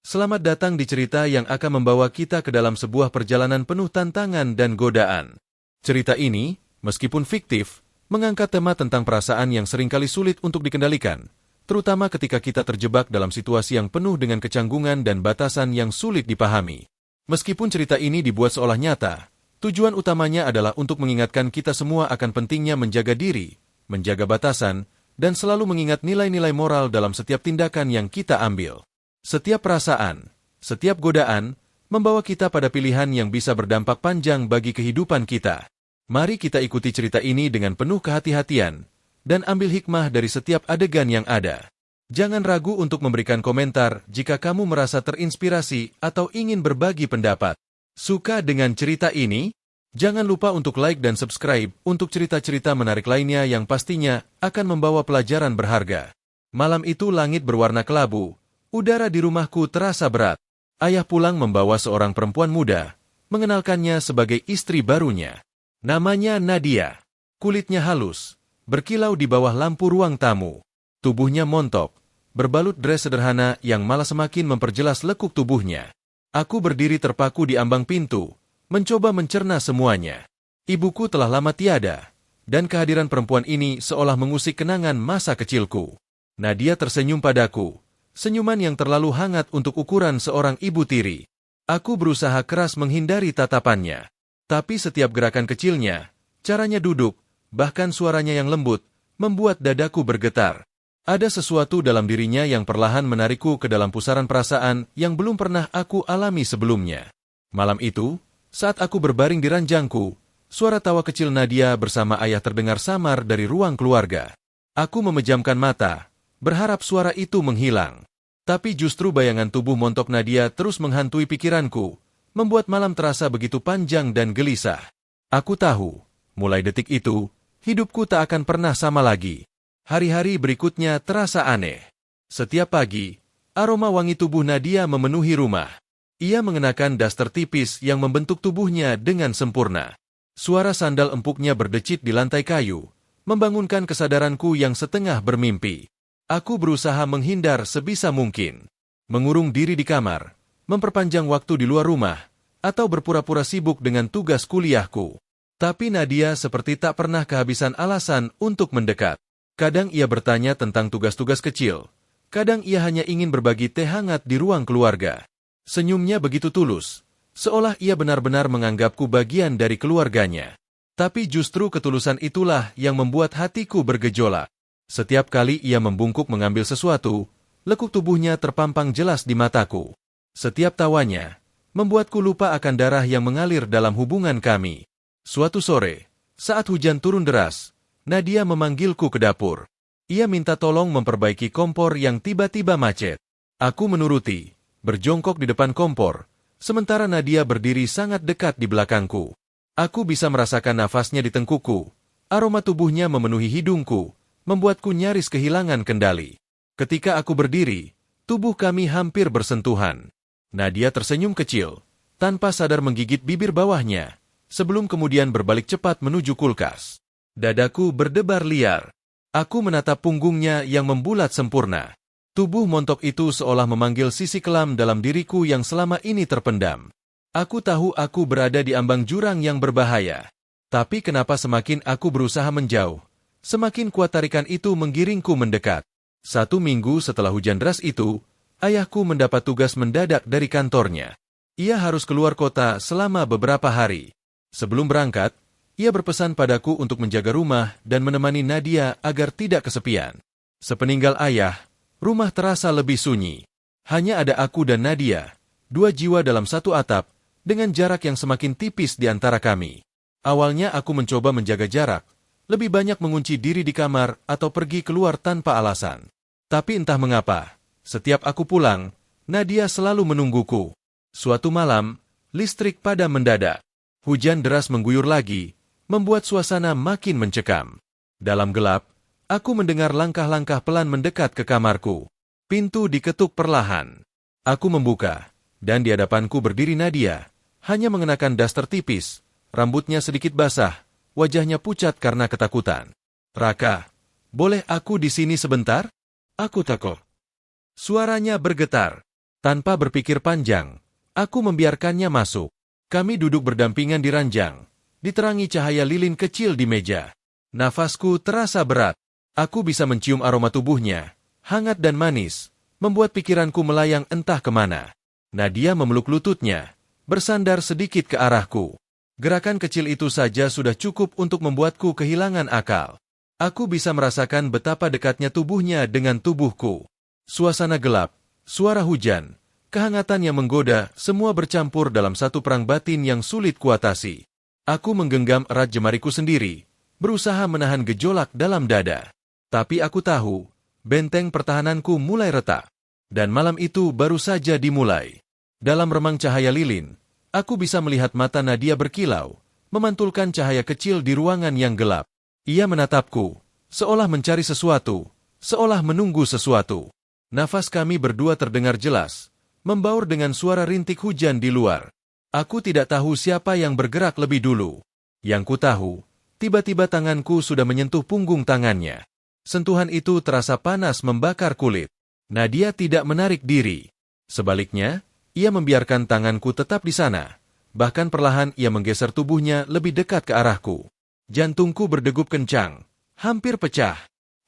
Selamat datang di cerita yang akan membawa kita ke dalam sebuah perjalanan penuh tantangan dan godaan. Cerita ini, meskipun fiktif, mengangkat tema tentang perasaan yang seringkali sulit untuk dikendalikan, terutama ketika kita terjebak dalam situasi yang penuh dengan kecanggungan dan batasan yang sulit dipahami. Meskipun cerita ini dibuat seolah nyata, tujuan utamanya adalah untuk mengingatkan kita semua akan pentingnya menjaga diri, menjaga batasan, dan selalu mengingat nilai-nilai moral dalam setiap tindakan yang kita ambil. Setiap perasaan, setiap godaan, membawa kita pada pilihan yang bisa berdampak panjang bagi kehidupan kita. Mari kita ikuti cerita ini dengan penuh kehati-hatian, dan ambil hikmah dari setiap adegan yang ada. Jangan ragu untuk memberikan komentar jika kamu merasa terinspirasi atau ingin berbagi pendapat. Suka dengan cerita ini? Jangan lupa untuk like dan subscribe untuk cerita-cerita menarik lainnya yang pastinya akan membawa pelajaran berharga. Malam itu langit berwarna kelabu, udara di rumahku terasa berat. Ayah pulang membawa seorang perempuan muda, mengenalkannya sebagai istri barunya. Namanya Nadia. Kulitnya halus, berkilau di bawah lampu ruang tamu. Tubuhnya montok, berbalut dres sederhana yang malah semakin memperjelas lekuk tubuhnya. Aku berdiri terpaku di ambang pintu, mencoba mencerna semuanya. Ibuku telah lama tiada, dan kehadiran perempuan ini seolah mengusik kenangan masa kecilku. Nadia tersenyum padaku, senyuman yang terlalu hangat untuk ukuran seorang ibu tiri. Aku berusaha keras menghindari tatapannya. Tapi setiap gerakan kecilnya, caranya duduk, bahkan suaranya yang lembut, membuat dadaku bergetar. Ada sesuatu dalam dirinya yang perlahan menarikku ke dalam pusaran perasaan yang belum pernah aku alami sebelumnya. Malam itu, saat aku berbaring di ranjangku, suara tawa kecil Nadia bersama ayah terdengar samar dari ruang keluarga. Aku memejamkan mata, berharap suara itu menghilang. Tapi justru bayangan tubuh montok Nadia terus menghantui pikiranku, membuat malam terasa begitu panjang dan gelisah. Aku tahu, mulai detik itu, hidupku tak akan pernah sama lagi. Hari-hari berikutnya terasa aneh. Setiap pagi, aroma wangi tubuh Nadia memenuhi rumah. Ia mengenakan daster tipis yang membentuk tubuhnya dengan sempurna. Suara sandal empuknya berdecit di lantai kayu, membangunkan kesadaranku yang setengah bermimpi. Aku berusaha menghindar sebisa mungkin. Mengurung diri di kamar, memperpanjang waktu di luar rumah, atau berpura-pura sibuk dengan tugas kuliahku. Tapi Nadia seperti tak pernah kehabisan alasan untuk mendekat. Kadang ia bertanya tentang tugas-tugas kecil, kadang ia hanya ingin berbagi teh hangat di ruang keluarga. Senyumnya begitu tulus, seolah ia benar-benar menganggapku bagian dari keluarganya. Tapi justru ketulusan itulah yang membuat hatiku bergejolak. Setiap kali ia membungkuk mengambil sesuatu, lekuk tubuhnya terpampang jelas di mataku. Setiap tawanya, membuatku lupa akan darah yang mengalir dalam hubungan kami. Suatu sore, saat hujan turun deras, Nadia memanggilku ke dapur. Ia minta tolong memperbaiki kompor yang tiba-tiba macet. Aku menuruti, berjongkok di depan kompor, sementara Nadia berdiri sangat dekat di belakangku. Aku bisa merasakan nafasnya di tengkuku, aroma tubuhnya memenuhi hidungku, membuatku nyaris kehilangan kendali. Ketika aku berdiri, tubuh kami hampir bersentuhan. Nadia tersenyum kecil, tanpa sadar menggigit bibir bawahnya, sebelum kemudian berbalik cepat menuju kulkas. Dadaku berdebar liar. Aku menatap punggungnya yang membulat sempurna. Tubuh montok itu seolah memanggil sisi kelam dalam diriku yang selama ini terpendam. Aku tahu aku berada di ambang jurang yang berbahaya. Tapi kenapa semakin aku berusaha menjauh, semakin kuat tarikan itu menggiringku mendekat. 1 minggu setelah hujan deras itu, ayahku mendapat tugas mendadak dari kantornya. Ia harus keluar kota selama beberapa hari. Sebelum berangkat, ia berpesan padaku untuk menjaga rumah dan menemani Nadia agar tidak kesepian. Sepeninggal ayah, rumah terasa lebih sunyi. Hanya ada aku dan Nadia, 2 jiwa dalam satu atap, dengan jarak yang semakin tipis di antara kami. Awalnya aku mencoba menjaga jarak, lebih banyak mengunci diri di kamar atau pergi keluar tanpa alasan. Tapi entah mengapa, setiap aku pulang, Nadia selalu menungguku. Suatu malam, listrik padam mendadak. Hujan deras mengguyur lagi, membuat suasana makin mencekam. Dalam gelap, aku mendengar langkah-langkah pelan mendekat ke kamarku. Pintu diketuk perlahan. Aku membuka, dan di hadapanku berdiri Nadia, hanya mengenakan daster tipis, rambutnya sedikit basah, wajahnya pucat karena ketakutan. "Raka, boleh aku di sini sebentar?" Aku takut. Suaranya bergetar. Tanpa berpikir panjang, aku membiarkannya masuk. Kami duduk berdampingan di ranjang, diterangi cahaya lilin kecil di meja. Nafasku terasa berat. Aku bisa mencium aroma tubuhnya, hangat dan manis, membuat pikiranku melayang entah kemana. Nadia memeluk lututnya, bersandar sedikit ke arahku. Gerakan kecil itu saja sudah cukup untuk membuatku kehilangan akal. Aku bisa merasakan betapa dekatnya tubuhnya dengan tubuhku. Suasana gelap, suara hujan, kehangatan yang menggoda, semua bercampur dalam satu perang batin yang sulit kuatasi. Aku menggenggam erat jemariku sendiri, berusaha menahan gejolak dalam dada. Tapi aku tahu, benteng pertahananku mulai retak. Dan malam itu baru saja dimulai. Dalam remang cahaya lilin, aku bisa melihat mata Nadia berkilau, memantulkan cahaya kecil di ruangan yang gelap. Ia menatapku, seolah mencari sesuatu, seolah menunggu sesuatu. Nafas kami berdua terdengar jelas, membaur dengan suara rintik hujan di luar. Aku tidak tahu siapa yang bergerak lebih dulu. Yang ku tahu, tiba-tiba tanganku sudah menyentuh punggung tangannya. Sentuhan itu terasa panas membakar kulit. Nadia tidak menarik diri. Sebaliknya, ia membiarkan tanganku tetap di sana. Bahkan perlahan ia menggeser tubuhnya lebih dekat ke arahku. Jantungku berdegup kencang, hampir pecah.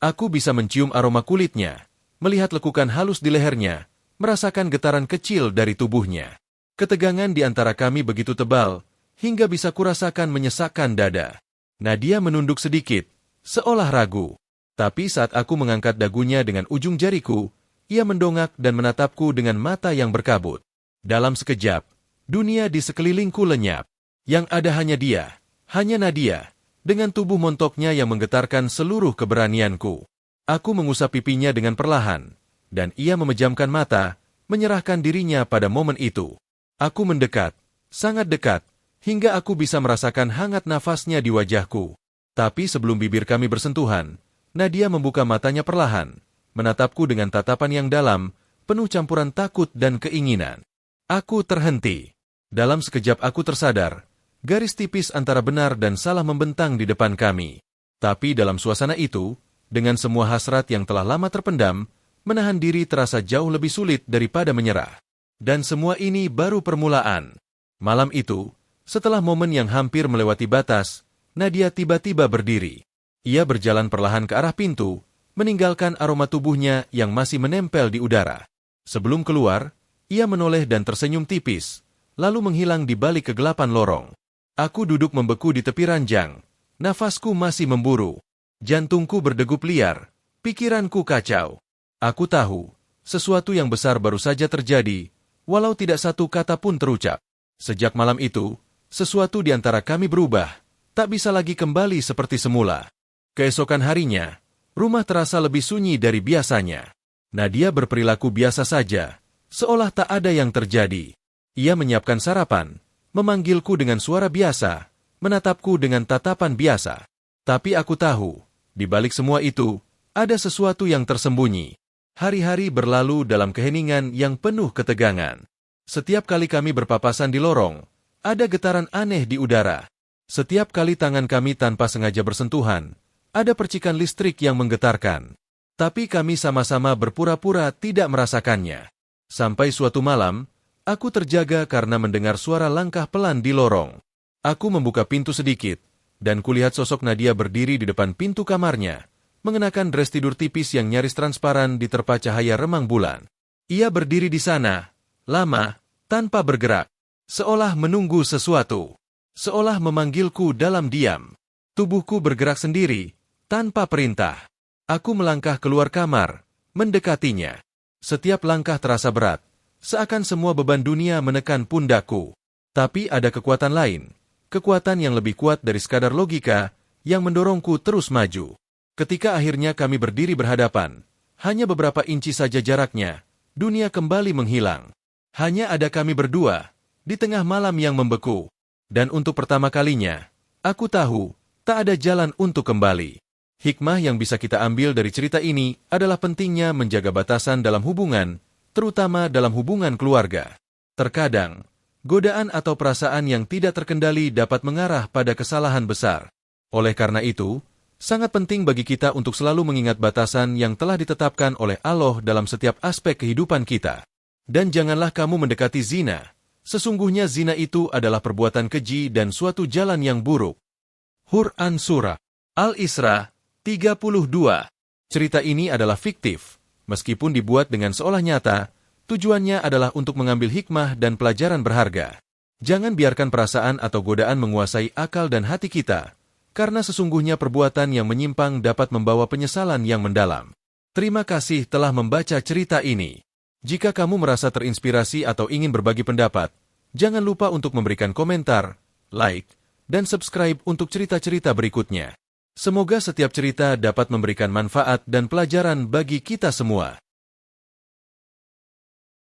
Aku bisa mencium aroma kulitnya, melihat lekukan halus di lehernya, merasakan getaran kecil dari tubuhnya. Ketegangan di antara kami begitu tebal, hingga bisa kurasakan menyesakkan dada. Nadia menunduk sedikit, seolah ragu. Tapi saat aku mengangkat dagunya dengan ujung jariku, ia mendongak dan menatapku dengan mata yang berkabut. Dalam sekejap, dunia di sekelilingku lenyap. Yang ada hanya dia, hanya Nadia, dengan tubuh montoknya yang menggetarkan seluruh keberanianku. Aku mengusap pipinya dengan perlahan, dan ia memejamkan mata, menyerahkan dirinya pada momen itu. Aku mendekat, sangat dekat, hingga aku bisa merasakan hangat nafasnya di wajahku. Tapi sebelum bibir kami bersentuhan, Nadia membuka matanya perlahan, menatapku dengan tatapan yang dalam, penuh campuran takut dan keinginan. Aku terhenti. Dalam sekejap aku tersadar, garis tipis antara benar dan salah membentang di depan kami. Tapi dalam suasana itu, dengan semua hasrat yang telah lama terpendam, menahan diri terasa jauh lebih sulit daripada menyerah. Dan semua ini baru permulaan. Malam itu, setelah momen yang hampir melewati batas, Nadia tiba-tiba berdiri. Ia berjalan perlahan ke arah pintu, meninggalkan aroma tubuhnya yang masih menempel di udara. Sebelum keluar, ia menoleh dan tersenyum tipis, lalu menghilang di balik kegelapan lorong. Aku duduk membeku di tepi ranjang, nafasku masih memburu. Jantungku berdegup liar, pikiranku kacau. Aku tahu, sesuatu yang besar baru saja terjadi, walau tidak satu kata pun terucap. Sejak malam itu, sesuatu di antara kami berubah, tak bisa lagi kembali seperti semula. Keesokan harinya, rumah terasa lebih sunyi dari biasanya. Nadia berperilaku biasa saja, seolah tak ada yang terjadi. Ia menyiapkan sarapan, memanggilku dengan suara biasa, menatapku dengan tatapan biasa. Tapi aku tahu, di balik semua itu, ada sesuatu yang tersembunyi. Hari-hari berlalu dalam keheningan yang penuh ketegangan. Setiap kali kami berpapasan di lorong, ada getaran aneh di udara. Setiap kali tangan kami tanpa sengaja bersentuhan, ada percikan listrik yang menggetarkan. Tapi kami sama-sama berpura-pura tidak merasakannya. Sampai suatu malam, aku terjaga karena mendengar suara langkah pelan di lorong. Aku membuka pintu sedikit, dan kulihat sosok Nadia berdiri di depan pintu kamarnya, mengenakan dres tidur tipis yang nyaris transparan diterpa cahaya remang bulan. Ia berdiri di sana, lama, tanpa bergerak, seolah menunggu sesuatu, seolah memanggilku dalam diam. Tubuhku bergerak sendiri, tanpa perintah. Aku melangkah keluar kamar, mendekatinya. Setiap langkah terasa berat, seakan semua beban dunia menekan pundakku. Tapi ada kekuatan lain, kekuatan yang lebih kuat dari sekadar logika, yang mendorongku terus maju. Ketika akhirnya kami berdiri berhadapan, hanya beberapa inci saja jaraknya, dunia kembali menghilang. Hanya ada kami berdua, di tengah malam yang membeku. Dan untuk pertama kalinya, aku tahu, tak ada jalan untuk kembali. Hikmah yang bisa kita ambil dari cerita ini adalah pentingnya menjaga batasan dalam hubungan, terutama dalam hubungan keluarga. Terkadang, godaan atau perasaan yang tidak terkendali dapat mengarah pada kesalahan besar. Oleh karena itu, sangat penting bagi kita untuk selalu mengingat batasan yang telah ditetapkan oleh Allah dalam setiap aspek kehidupan kita. Dan janganlah kamu mendekati zina. Sesungguhnya zina itu adalah perbuatan keji dan suatu jalan yang buruk. Quran Surah Al-Isra 32. Cerita ini adalah fiktif. Meskipun dibuat dengan seolah nyata, tujuannya adalah untuk mengambil hikmah dan pelajaran berharga. Jangan biarkan perasaan atau godaan menguasai akal dan hati kita, karena sesungguhnya perbuatan yang menyimpang dapat membawa penyesalan yang mendalam. Terima kasih telah membaca cerita ini. Jika kamu merasa terinspirasi atau ingin berbagi pendapat, jangan lupa untuk memberikan komentar, like, dan subscribe untuk cerita-cerita berikutnya. Semoga setiap cerita dapat memberikan manfaat dan pelajaran bagi kita semua.